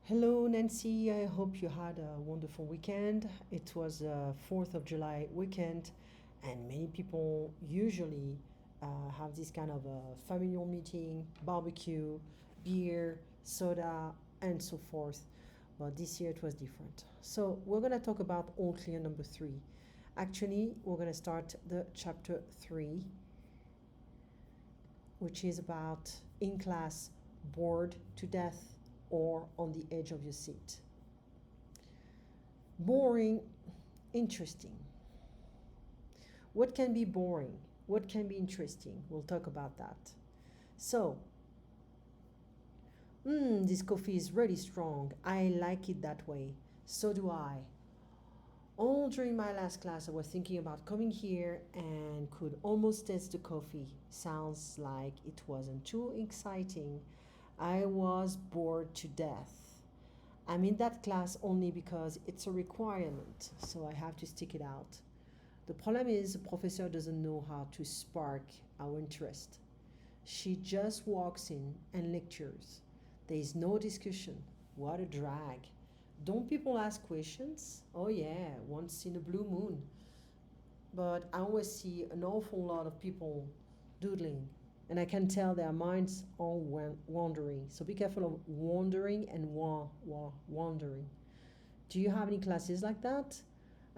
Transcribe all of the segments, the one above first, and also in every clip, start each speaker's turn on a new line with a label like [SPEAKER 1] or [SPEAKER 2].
[SPEAKER 1] Hello, Nancy. I hope you had a wonderful weekend. It was a 4th of July weekend, and many people usually have this kind of a familial meeting, barbecue, beer, soda, and so forth. But this year it was different. So, we're going to talk about All Clear number three. Actually, we're going to start the chapter three, which is about in class, bored to death, or on the edge of your seat. Boring, interesting. What can be boring? What can be interesting? We'll talk about that. So, this coffee is really strong. I like it that way. So do I. All during my last class, I was thinking about coming here and could almost taste the coffee. Sounds like it wasn't too exciting. I was bored to death. I'm in that class only because it's a requirement, so I have to stick it out. The problem is the professor doesn't know how to spark our interest. She just walks in and lectures. There is no discussion. What a drag. Don't people ask questions? Oh, yeah, once in a blue moon. But I always see an awful lot of people doodling, and I can tell their minds are wandering. So be careful of wandering and wandering. Do you have any classes like that?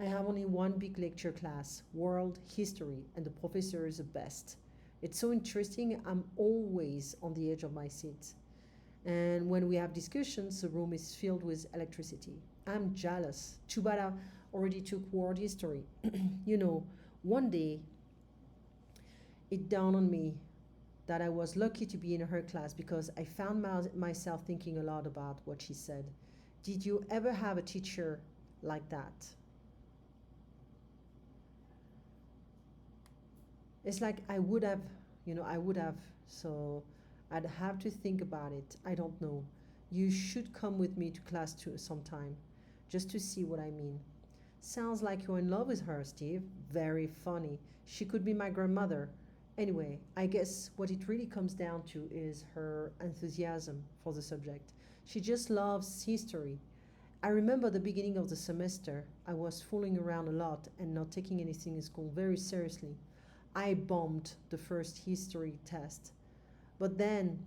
[SPEAKER 1] I have only one big lecture class, World History, and the professor is the best. It's so interesting, I'm always on the edge of my seat. And when we have discussions, the room is filled with electricity. I'm jealous. Too bad I already took World History. You know, one day it dawned on me that I was lucky to be in her class because I found myself thinking a lot about what she said. Did you ever have a teacher like that? It's like I would have, so I'd have to think about it. I don't know. You should come with me to class too sometime, just to see what I mean. Sounds like you're in love with her, Steve. Very funny. She could be my grandmother. Anyway, I guess what it really comes down to is her enthusiasm for the subject. She just loves history. I remember the beginning of the semester, I was fooling around a lot and not taking anything in school very seriously. I bombed the first history test. But then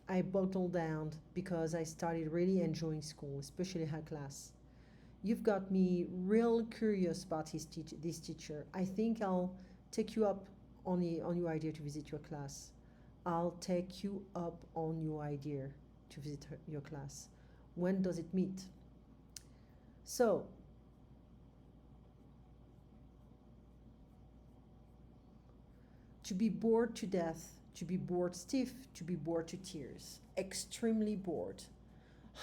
[SPEAKER 1] I buckled down because I started really enjoying school, especially her class. You've got me real curious about this teacher. I think I'll take you up on your idea to visit your class. I'll take you up on your idea to visit your class. When does it meet? So, to be bored to death, to be bored stiff, to be bored to tears. Extremely bored.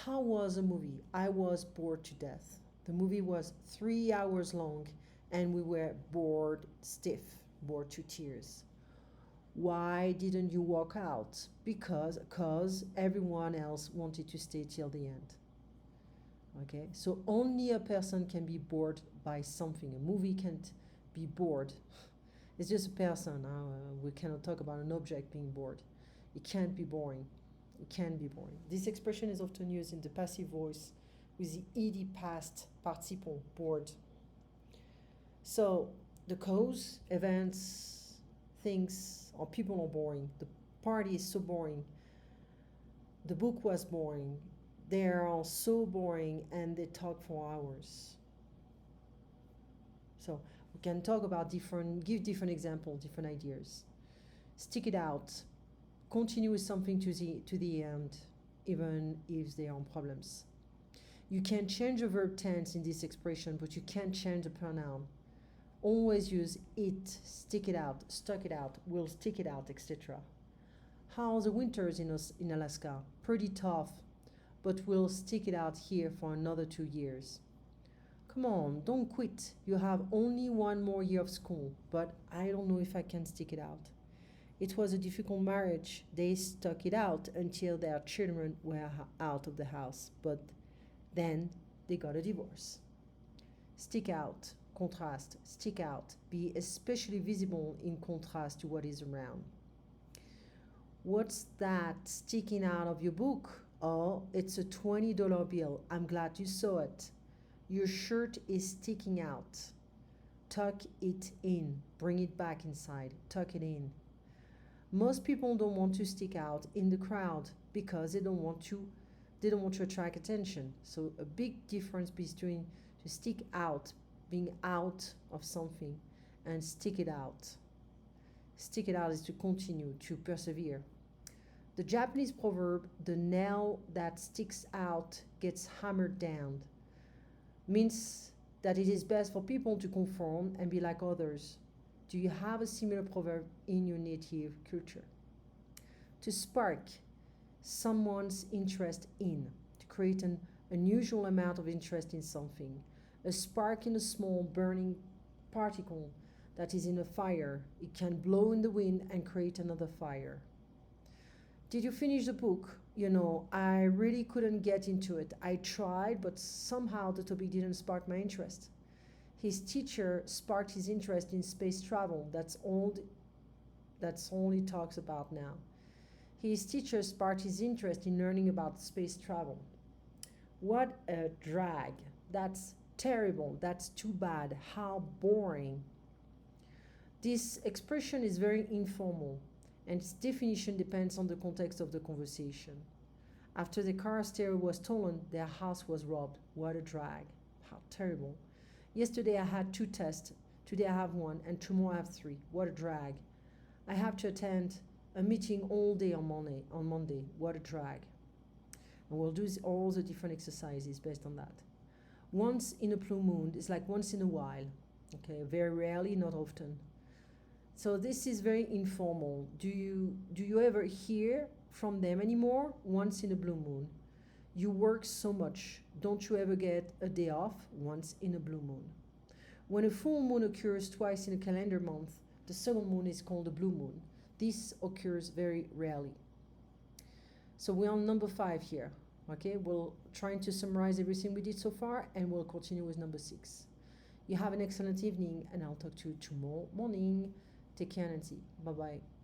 [SPEAKER 1] How was the movie? I was bored to death. The movie was 3 hours long and we were bored stiff, bored to tears. Why didn't you walk out? Because everyone else wanted to stay till the end. Okay, so only a person can be bored by something. A movie can't be bored. It's just a person. We cannot talk about an object being bored. It can't be boring. It can be boring. This expression is often used in the passive voice with the ed past participle, bored. So the cause, events, things, or people are boring. The party is so boring. The book was boring. They are all so boring and they talk for hours. So we can talk about give different examples, different ideas. Stick it out. Continue with something to the end, even if there are problems. You can change the verb tense in this expression, but you can't change the pronoun. Always use it, stick it out, stuck it out, will stick it out, etc. How are the winters in Alaska? Pretty tough, but we'll stick it out here for another 2 years. Come on, don't quit. You have only one more year of school, but I don't know if I can stick it out. It was a difficult marriage. They stuck it out until their children were out of the house, but then they got a divorce. Stick out, contrast, stick out, be especially visible in contrast to what is around. What's that sticking out of your book? Oh, it's a $20 bill. I'm glad you saw it. Your shirt is sticking out. Tuck it in. Bring it back inside. Tuck it in. Most people don't want to stick out in the crowd because they don't want to attract attention. So a big difference between to stick out, being out of something, and stick it out. Stick it out is to continue, to persevere. The Japanese proverb, the nail that sticks out gets hammered down, means that it is best for people to conform and be like others. Do you have a similar proverb in your native culture? To spark someone's interest in, to create an unusual amount of interest in something. A spark in a small burning particle that is in a fire. It can blow in the wind and create another fire. Did you finish the book? I really couldn't get into it. I tried, but somehow the topic didn't spark my interest. His teacher sparked his interest in space travel. That's all he talks about now. His teacher sparked his interest in learning about space travel. What a drag. That's terrible. That's too bad. How boring. This expression is very informal, and its definition depends on the context of the conversation. After the car stereo was stolen, their house was robbed. What a drag. How terrible. Yesterday I had 2 tests. Today I have 1, and tomorrow I have 3. What a drag. I have to attend a meeting all day on Monday. What a drag. And we'll do all the different exercises based on that. Once in a blue moon is like once in a while. Okay, very rarely, not often. So this is very informal. Do you ever hear from them anymore? Once in a blue moon. You work so much. Don't you ever get a day off? Once in a blue moon. When a full moon occurs twice in a calendar month, the second moon is called a blue moon. This occurs very rarely. So we're on number 5 here. Okay, we're trying to summarize everything we did so far, and we'll continue with number 6. You have an excellent evening, and I'll talk to you tomorrow morning. Take care, Nancy. Bye-bye.